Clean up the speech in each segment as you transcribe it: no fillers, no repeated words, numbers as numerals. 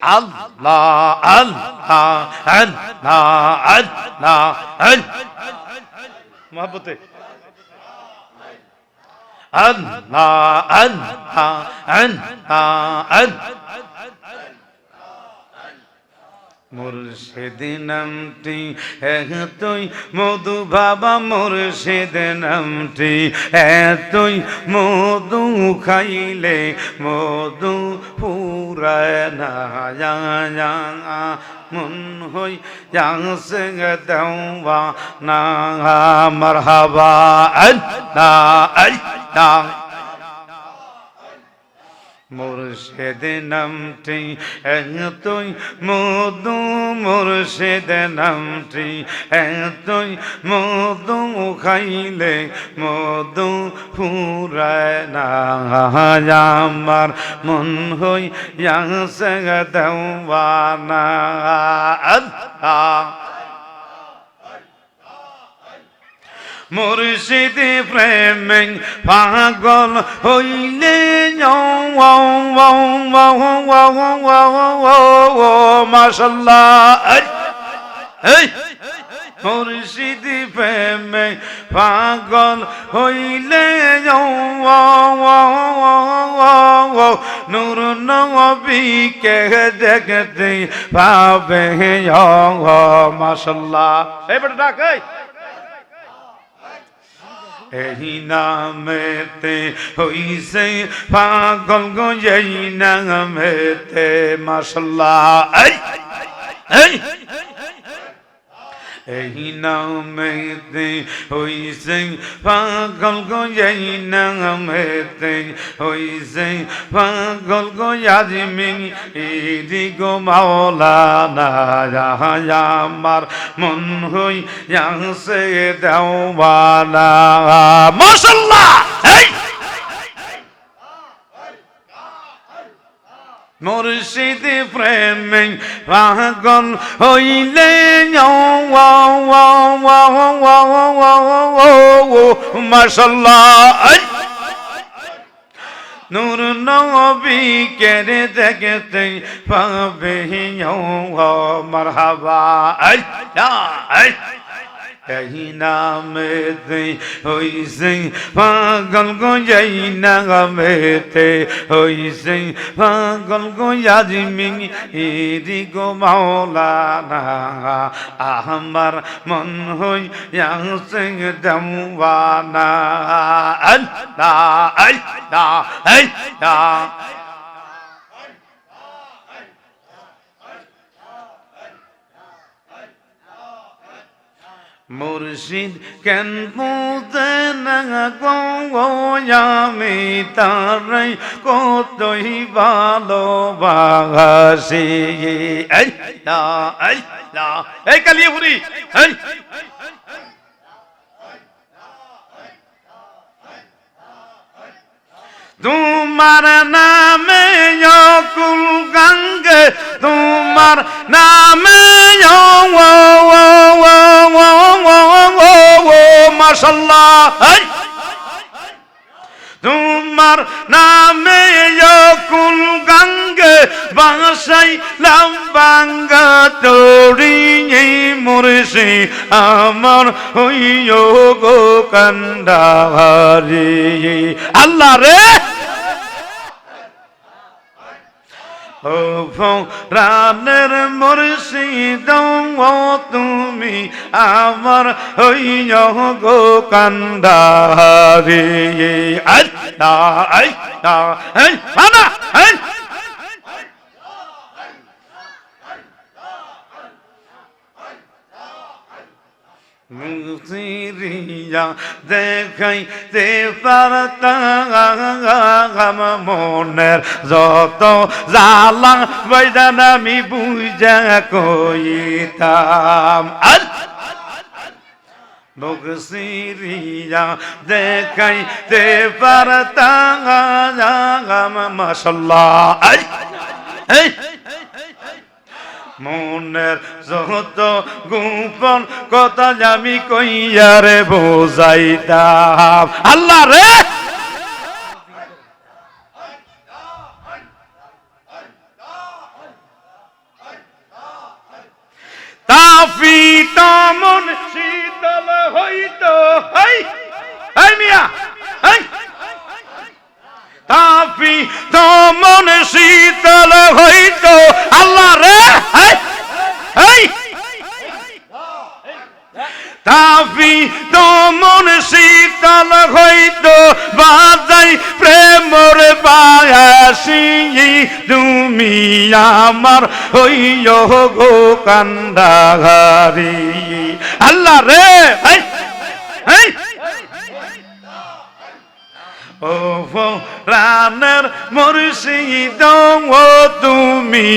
আল্লাহ আল্লাহ আল্লাহ আল্লাহ মহব্বতে আল্লাহ আল্লাহ আল্লাহ মুর্শিদ নামটি এতই মধু বাবা মুর্শিদ নামটি এতই মধু খাইলে মধু পুরায় না মন হই যাংসে দেওয়া না মারহাবা আল্লাহ আল্লাহ মুর্শিদ নামটি এতই মধু মুর্শিদ নামটি এতই মধু খাইলে মধু ফুরায় না আমার মন হই যাংসে দেওয়ানা আল্লাহ মুর্শিদ প্রেমে পাগল হইলে মাশাআল্লাহ মুর্শিদ প্রেমে পাগল হইলে নূর নবীকে দেখতে পাবে মাশাআল্লাহ এই বেটা ডাক এই নামেতে হইছে পাগল গো এই নামেতে মাশাআল্লাহ এই নামেতে হইছে পাগল গো এই নামেতে হইছে পাগল গো আজমিরি গো মাওলানা আমার মন হই যাংসে দেওয়ানা মাশাআল্লাহ মুর্শিদ প্রেমে পাগল হইলে মাশাআল্লাহ নূর নবীকে দেখতে পাবে মারহাবা এই নামেতে হইছে পাগল গো এই নামেতে হইছে পাগল গো আজমিরি গো মাওলানা আমার মন হই যাংসে দেওয়ানা আল্লাহ আল্লাহ আল্লাহ মুর্শিদ কেন বুঝে না গো আমি তারাই কতই ভালোবাসি আল্লাহ আল্লাহ এই কালিয়াপুরি তোমার নামে কুল গঙ্গে তোমার নামে মাশাআল্লাহ তোমার নামে কুল গঙ্গে বাসাই লাম্বাঙ্গা তোড়ি মুর্শি আমার হইও গো কান্ডারি আল্লাহ রে ও রানের মুর্শিদ তুমি আমার হইও গো কান্ডারি আল্লাহ আল্লাহ আনা মুসিরিয়া দেখাইতে পারতাম মনের যত জ্বালা বৈদান আমি বুঝা কইতাম মুসিরিয়া দেখাইতে পারতাম মাশাআল্লাহ মনের যত গোপন কথা আমি কইয়ারে বোঝাইতাম আল্লাহ রে মন শীতল হইতো এই মিয়া এই তাপি মন শীতল হইতো আল্লাহ রে এই তাপি মন শীতল হইতো বাজাই প্রেমর বায়াসি তুমি আমার হইয় গো কান্ডাহারি আল্লাহ রে এই এই ও প্রাণের মুর্শিদ ও তুমি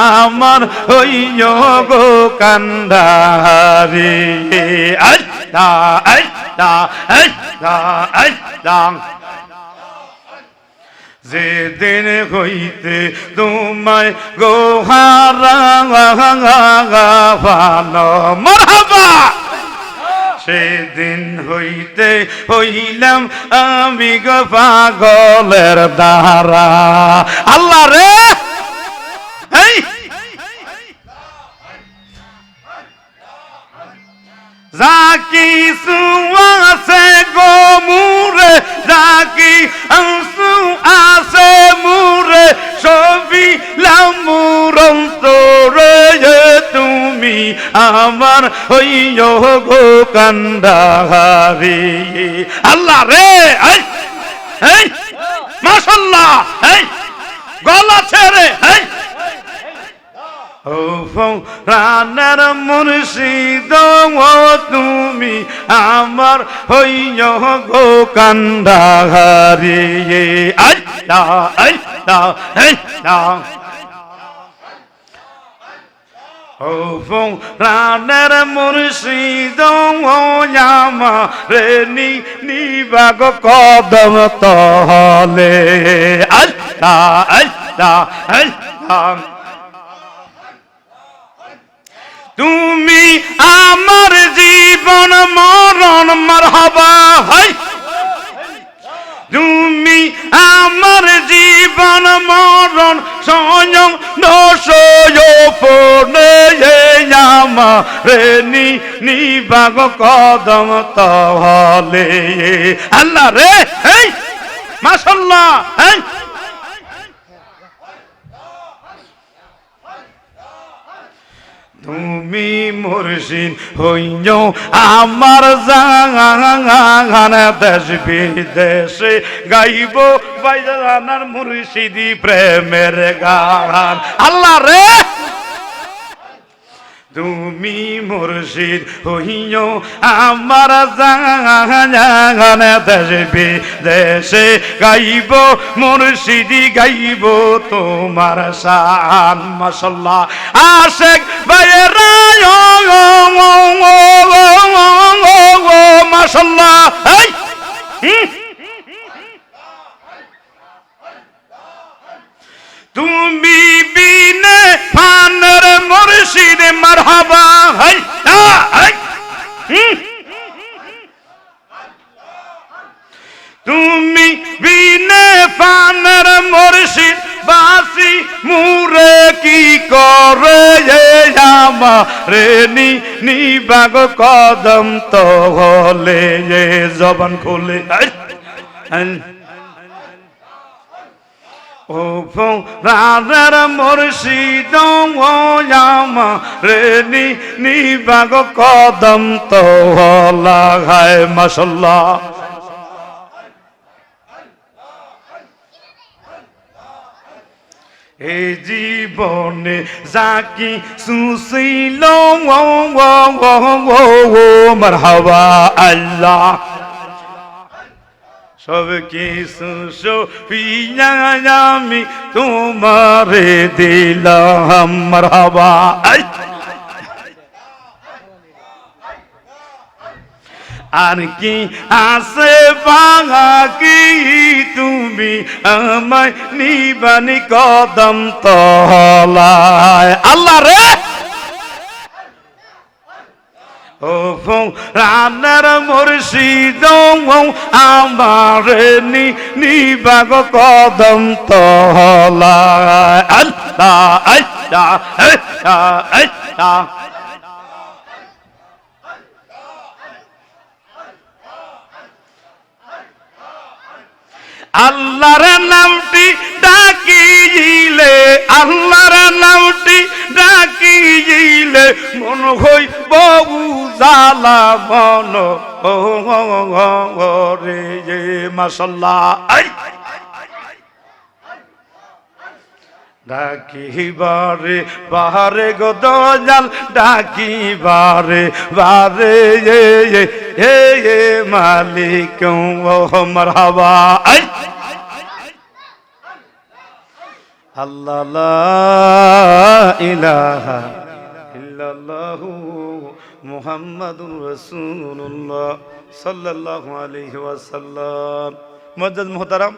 আমার হইয় গো কান্ডাহারি আল্লাহ আল্লাহ আল্লাহ আল্লাহ যেদিন হইতে তোমায় গোহারা মারহাবা সেদিন হইতে হইলাম আমি গো পাগলের দ্বারা আল্লাহ রে এই যা কিছু আছে গো মুরে যা কিছু আছে মুরে সবই লামুর অন্তরে তুমি আমার হইয় গো কান্ডাহারি আল্লাহ রে এই এই মাশাআল্লাহ এই গলা ছেড়ে এই ও প্রাণের মুর্শিদ ও তুমি আমার হইয় গো কান্ডাহারি আল্লাহ আল্লাহ আল্লাহ ও প্রাণের মুর্শিদ ও আমারে নিবাগ কদম তলে আল্লাহ আল্লাহ আল্লাহ তুমি আমার জীবন মরণ মারহাবা তুমি আমার জীবন মরণ স্বয়ং নশয়পনে আমারে নিবাগ কদম তলে আল্লাহ রে এই মাশাআল্লাহ এই তুমি মুর্শিদ হইয় আমার জান দেশ বিদেশে গাইব বাইজানার মুর্শিদি প্রেমের গান আল্লাহ রে তুমি মুর্শিদ হইয় আমার জান দেশ বিদেশে গাইব মুর্শিদি গাইব তোমার শান মাশাআল্লাহ আশেক বাইরা মাশাআল্লাহ এই তুমি বিনে ফানের মুর্শিদ মারহাবা তুমি বিনে ফানের মুর্শিদ বাসি মুরে কি করে আমারে নিবাগ কদম তলে জবান খোলে ও প্রাণের মুর্শিদ ও আমারে নিবাগ কদম তলা হায় মাশাআল্লাহ এই জীবনে যাকি সুশীল মারহাবা আল্লাহ সব কিছু সফিয়া আমি তোমারে দিলাম মারহাবা আর কি আছে বাকি তুমি আমায় নিবানি কদম তলায় আল্লাহ রে ও প্রাণের মুর্শিদ আমারে নিবাগ কদম তলায় আল্লাহ আল্লাহ আল্লাহ আল্লাহ আল্লাহর নামটি ডাকিলে, আল্লাহর নামটি ডাকিলে মন হই বহু জালা মন রে মাশাআল্লাহ। ডাকিবারে বারে গো দয়াল, ডাকিবারে বারে এ মালিক ও মারহাবা। আল্লাহ লা ইলাহা ইল্লাল্লাহু মুহাম্মাদুর রাসূলুল্লাহ সাল্লাল্লাহু আলাইহি ওয়াসাল্লাম। মুআজ্জাজ মুহতারাম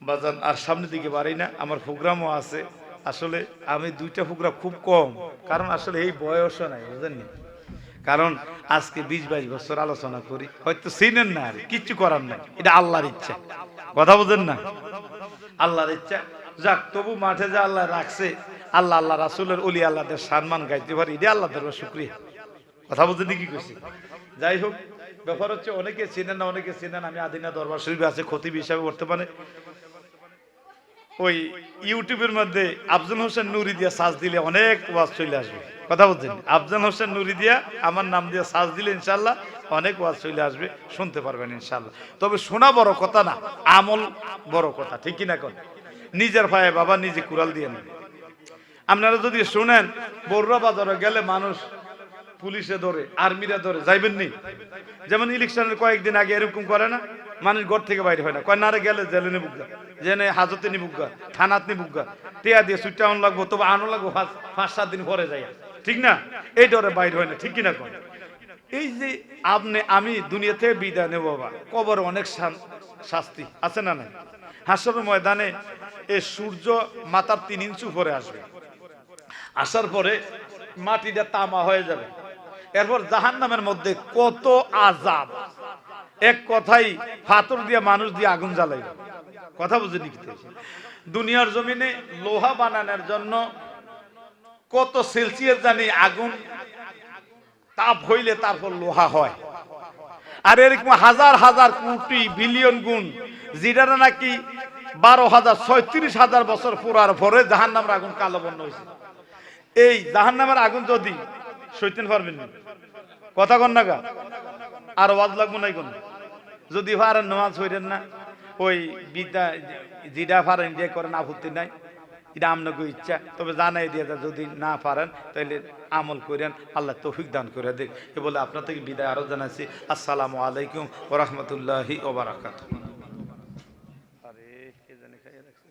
বাজান, আর সামনের দিকে পারি না, আমার প্রোগ্রামও আছে। আসলে আমি দুইটা প্রোগ্রাম খুব কম, কারণ আসলে এই বয়সও নাই, বুঝেননি? কারণ আজকে 20-22 বছর আলোচনা করি, হয়তো চিনেন না, আর কিচ্ছু করার নাই, এটা আল্লাহর ইচ্ছা। কথা বুঝেন না? আল্লাহর ইচ্ছা। যাক, তবু মাঠে যে আল্লাহ রাখছে, আল্লাহ আল্লাহ রাসূলের ওলি আল্লাহদের সম্মান গাইতে পারি, এটা আল্লাহ দরবার শুকরিয়া। কথা বুঝেন কি কইছি? যাই হোক, ব্যাপার হচ্ছে অনেকে চিনেন না, অনেকে চিনেন। আমি আদিনা দরবার শরীফে আছে খতিব হিসাবে বর্তমানে। ওই ইউটিউবের মধ্যে আফজাল হোসেন নুরি দিয়া সার্চ দিলে অনেক ওয়াজ চলে আসবে। কথা বলছেন? আফজাল হোসেন নুরি দিয়া আমার নাম দিয়ে সার্চ দিলে ইনশাল্লাহ অনেক ওয়াজ চলে আসবে, শুনতে পারবেন ইনশাল্লাহ। তবে শোনা বড় কথা না, আমল বড় কথা, ঠিক কিনা? কোন নিজের ভাই বাবা নিজে কুড়াল দিয়ে নেন। আপনারা যদি শুনেন, বড়রা বাজারে গেলে মানুষ পুলিশে ধরে, আর্মিরা ধরে, যাইবেন নি? যেমন ইলেকশনের কয়েকদিন আগে এরকম করে না, মানুষ ঘর থেকে বাইরে হয় না, কয় নারে গেলে জেলে নিবুগা, জেনে হাজতে নিবুগা, থানাত নিবুগা, টিয়া দিয়ে সুইটা আন লাগবো, তবে আনো লাগবো 5-7 দিন পরে যাই, ঠিক না? এই ডরে বাইরে হয় না, ঠিক কিনা? কন এই যে আমি দুনিয়া থেকে বিদায় নেব বাবা, কবর অনেক শাস্তি আছে না নাই? হাসরের ময়দানে এই সূর্য মাথার 3 ইঞ্চি উপরে আসবে, আসার পরে মাটিটা তামা হয়ে যাবে। এরপর জাহান্নামের মধ্যে কত আযাব, এক কথাই পাথর দিয়ে মানুষ দিয়ে আগুন জ্বালাইবে। কথা বুঝেনি? দুনিয়ার জমিনে লোহা বানানোর জন্য কত সেলসিয়াস জানি আগুন তাপ হইলে তারপর লোহা হয়। আর এরকম হাজার হাজার কোটি বিলিয়ন গুণ, যেটা নাকি 12,000-36,000 বছর পুরার পরে জাহান্নামের আগুন কালো বর্ণ হয়েছে। এই জাহান্নামের আগুন যদি সইতে পারবেন না, কথা কন না গা, আর ওয়াজ লাগবো নাই কোন? যদি পারেন নামাজ হইলেন না, ওই বিদ্যা যেটা পারেন যে করেন, আপত্তি নাই, এটা আপনাকে ইচ্ছা। তবে জানাই দিয়ে যদি না পারেন তাহলে আমল করেন, আল্লাহ তৌফিক দান করে দেখ। এ বলে আপনার থেকে বিদায় আরো জানাচ্ছি। আসসালামু আলাইকুম ওয়া রাহমাতুল্লাহি ওয়া বারাকাতুহু। আরে কে জানে খাইয়া রাখছে।